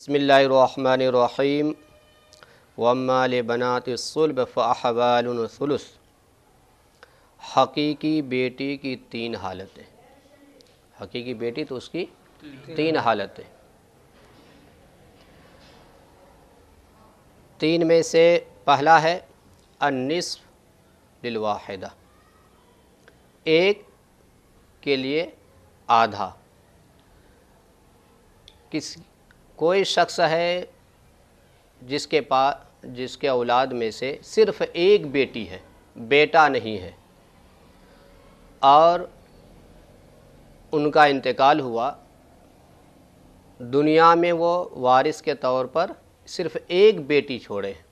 बिस्मिल्लाहिर्रहमानिर्रहीम वम्मा लिबनातिस्सुल्ब फ़अहवालुन सुलुस। हकीकी बेटी की तीन हालतें। हकीकी बेटी तो उसकी तीन हालतें। तीन में से पहला है अन्निस्फ़ लिलवाहिदा, एक के लिए आधा। कोई शख्स है जिसके औलाद में से सिर्फ एक बेटी है, बेटा नहीं है, और उनका इंतकाल हुआ। दुनिया में वो वारिस के तौर पर सिर्फ एक बेटी छोड़े हैं,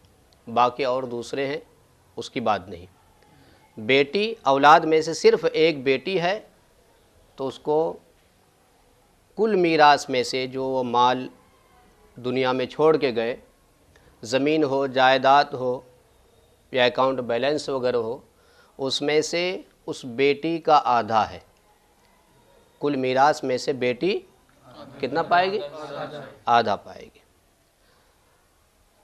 बाकी और दूसरे हैं, उसकी बात नहीं। बेटी औलाद में से सिर्फ एक बेटी है तो उसको कुल मीरास में से जो वो माल दुनिया में छोड़ के गए, ज़मीन हो, जायदाद हो या अकाउंट बैलेंस वगैरह हो, उसमें से उस बेटी का आधा है। कुल मीरास में से बेटी कितना पाएगी? आधा पाएगी।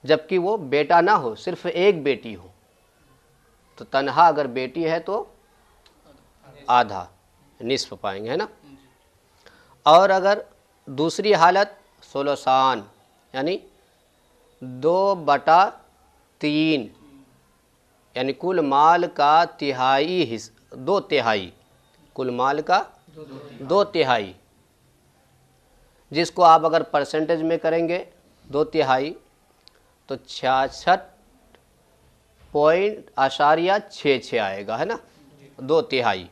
जबकि वो बेटा ना हो, सिर्फ एक बेटी हो, तो तन्हा अगर बेटी है तो आधा, निस्फ पाएंगे, है ना। और अगर दूसरी हालत सोलसान यानी 2/3, यानी कुल माल का तिहाई हिस्सा, 2/3, कुल माल का 2/3, जिसको आप अगर परसेंटेज में करेंगे 2/3 तो 66.66 आएगा, है ना। 2/3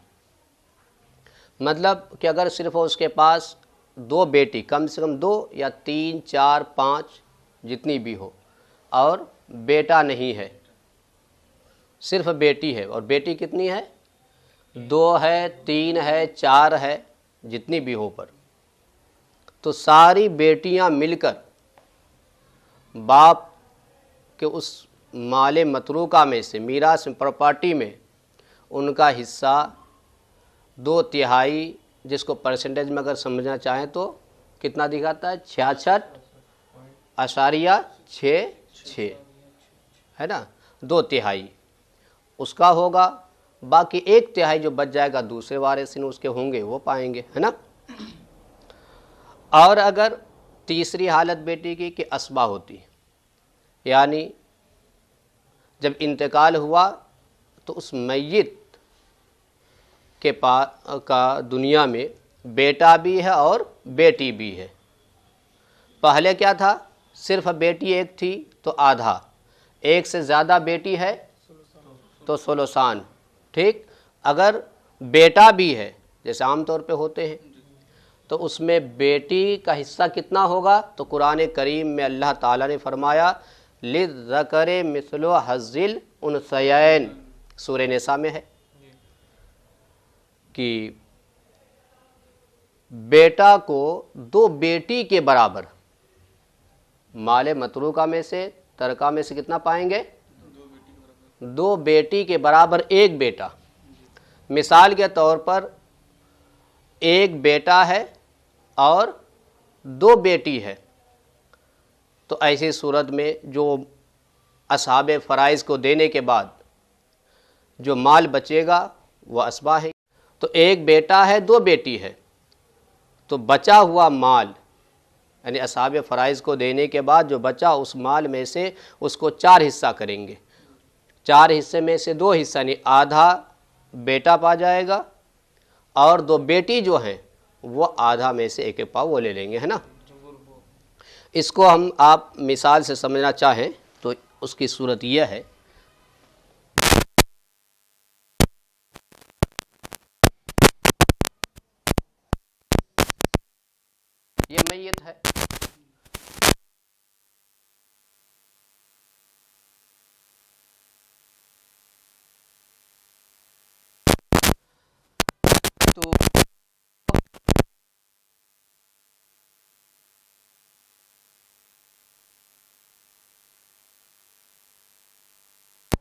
मतलब कि अगर सिर्फ उसके पास दो बेटी, कम से कम 2 या 3, 4, 5 जितनी भी हो, और बेटा नहीं है, सिर्फ बेटी है, और बेटी कितनी है? 2 है, 3 है, 4 है, जितनी भी हो, पर तो सारी बेटियां मिलकर बाप के उस माले मतरूका में से, मीरास प्रॉपर्टी में, उनका हिस्सा 2/3, जिसको परसेंटेज में अगर समझना चाहें तो कितना दिखाता है? 66.66, है ना। 2/3 उसका होगा, बाकी 1/3 जो बच जाएगा दूसरे वारिसिन उसके होंगे, वो पाएंगे, है ना। और अगर तीसरी हालत बेटी की कि असबा होती, यानी जब इंतकाल हुआ तो उस मैयत के का दुनिया में बेटा भी है और बेटी भी है। पहले क्या था? सिर्फ बेटी एक थी तो आधा, एक से ज़्यादा बेटी है तो सोलसान, ठीक। अगर बेटा भी है, जैसे आमतौर पे होते हैं, तो उसमें बेटी का हिस्सा कितना होगा? तो कुरान करीम में अल्लाह ताला ने फरमाया लिज़्ज़करि मिस्लु हज़्ज़िल उनसयैन, सूरह निसा में है कि बेटा को 2 बेटी के बराबर, माले मतरूका में से, तरका में से कितना पाएंगे? 2 बेटी के बराबर एक बेटा। मिसाल के तौर पर एक बेटा है और 2 बेटी है, तो ऐसी सूरत में जो असहाबे फ़राइज़ को देने के बाद जो माल बचेगा वह असबा है। तो एक बेटा है, 2 बेटी है, तो बचा हुआ माल, यानी असहाबे फ़राइज़ को देने के बाद जो बचा, उस माल में से उसको 4 हिस्सा करेंगे। 4 हिस्से में से 2 हिस्सा, यानी आधा बेटा पा जाएगा, और 2 बेटी जो हैं वो आधा में से एक पाव वो ले लेंगे, है ना। इसको हम आप मिसाल से समझना चाहें तो उसकी सूरत यह है, ये मैयत है, तो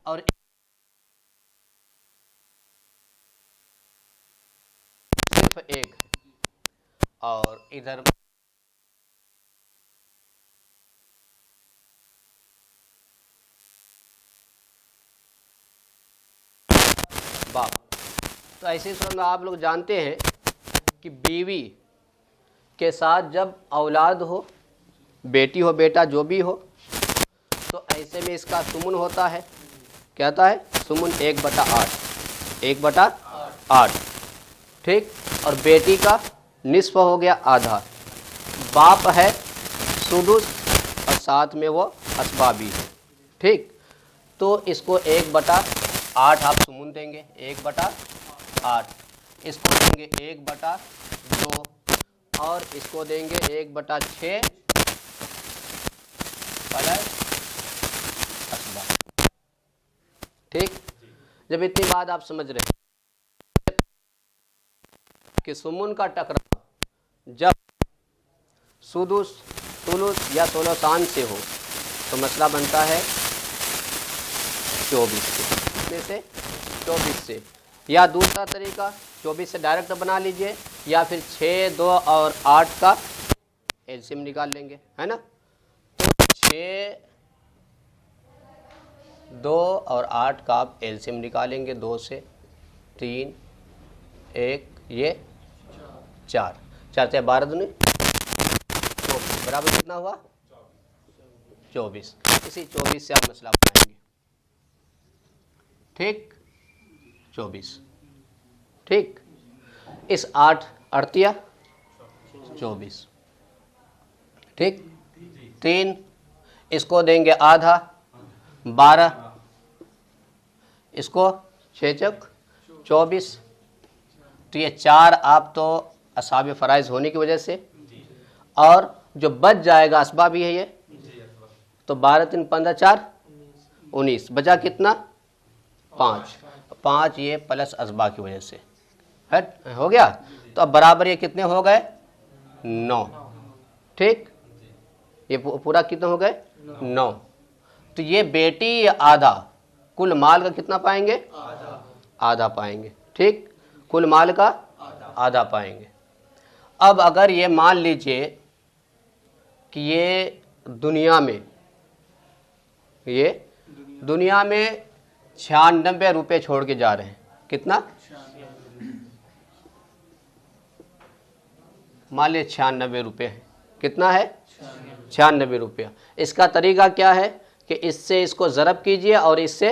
और सिर्फ एक है, और इधर तो ऐसी सूरत में आप लोग जानते हैं कि बीवी के साथ जब औलाद हो, बेटी हो बेटा जो भी हो, तो ऐसे में इसका सुमुन होता है। क्या होता है? सुमुन 1/8, 1/8। ठीक। और बेटी का निस्फ हो गया आधा। बाप है सुदुस और साथ में वो असबाबी है। ठीक। तो इसको 1/8 आप सुमुन देंगे, 1/8। इसको देंगे 1/2 और इसको देंगे 1/6 प्लस असबाब। ठीक। जब इतनी बात आप समझ रहे हैं कि सुमुन का टकराव जब सुदुस, तुलुस या सोलसान से हो तो मसला बनता है 24 से। कितने से? 24 से। या दूसरा तरीका 24 से डायरेक्ट बना लीजिए, या फिर 6, 2 और 8 का एलसीएम निकाल लेंगे, है ना। तो 6, 2 और 8 का आप एलसीएम निकालेंगे। 2 से 3, 1, ये 4, 4 से 12 दूनी 24 बराबर कितना हुआ? 24। इसी 24 से आप मसला बनाएंगे। ठीक। 24। ठीक। इस 8 अड़तिया 24। ठीक। 3 इसको देंगे आधा 12, इसको 6 चक 24। तो ये 4 आप तो असहाब फ़राइज़ होने की वजह से, और जो बच जाएगा असबाब ही है ये, तो 12 3 15 4 19, बचा कितना? 5 ये प्लस असबा की वजह से हट हो गया। तो अब बराबर ये कितने हो गए? 9। ठीक। ये पूरा कितने हो गए? 9। तो ये बेटी आधा, कुल माल का कितना पाएंगे? आधा पाएंगे। ठीक। कुल माल का आधा पाएंगे। अब अगर ये मान लीजिए कि ये दुनिया में 96 रुपये छोड़ के जा रहे हैं। कितना? मान लीजिए 96 रुपये है। कितना है? 96 रुपया। इसका तरीका क्या है कि इससे इसको ज़रब कीजिए और इससे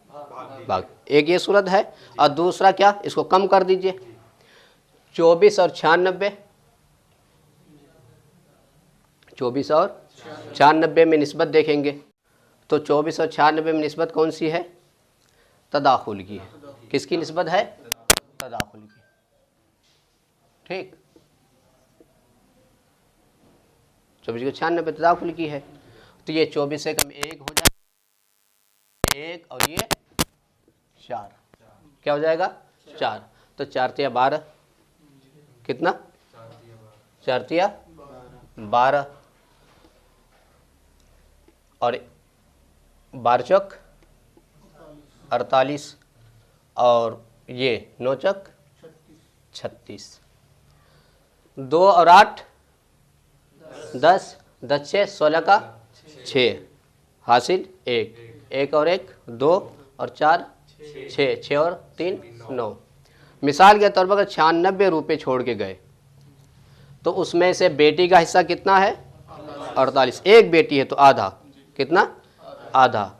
भाग। एक ये सूरत है, और दूसरा क्या, इसको कम कर दीजिए। 24 और 96, 24 और 96 में निस्बत देखेंगे तो 24 और 96 में निस्बत कौन सी है? तदाखुल की है। किसकी निस्बत है? तदाखुल की। ठीक। 24 को 96 तदाखुल की है, तो ये 24 से कम 1 हो जाएगा, 1 और ये 4, क्या हो जाएगा? 4। तो 4 तिया 12, कितना? 4 तिया 12 और 12 चौक 48 और ये 9 चौक 36। 2 और 8 10, 10 6 16 का 6 हासिल 1, 1 और 1 2 और 4 6, 6 और 3 9। मिसाल के तौर पर अगर 96 रुपये छोड़ के गए तो उसमें से बेटी का हिस्सा कितना है? 48। एक बेटी है तो आधा, कितना? आधा।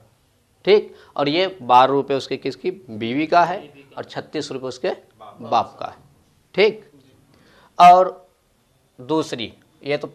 ठीक। और ये 12 रुपये उसके किसकी? बीवी का है, और 36 रुपये उसके बाप का है। ठीक। और दूसरी, ये तो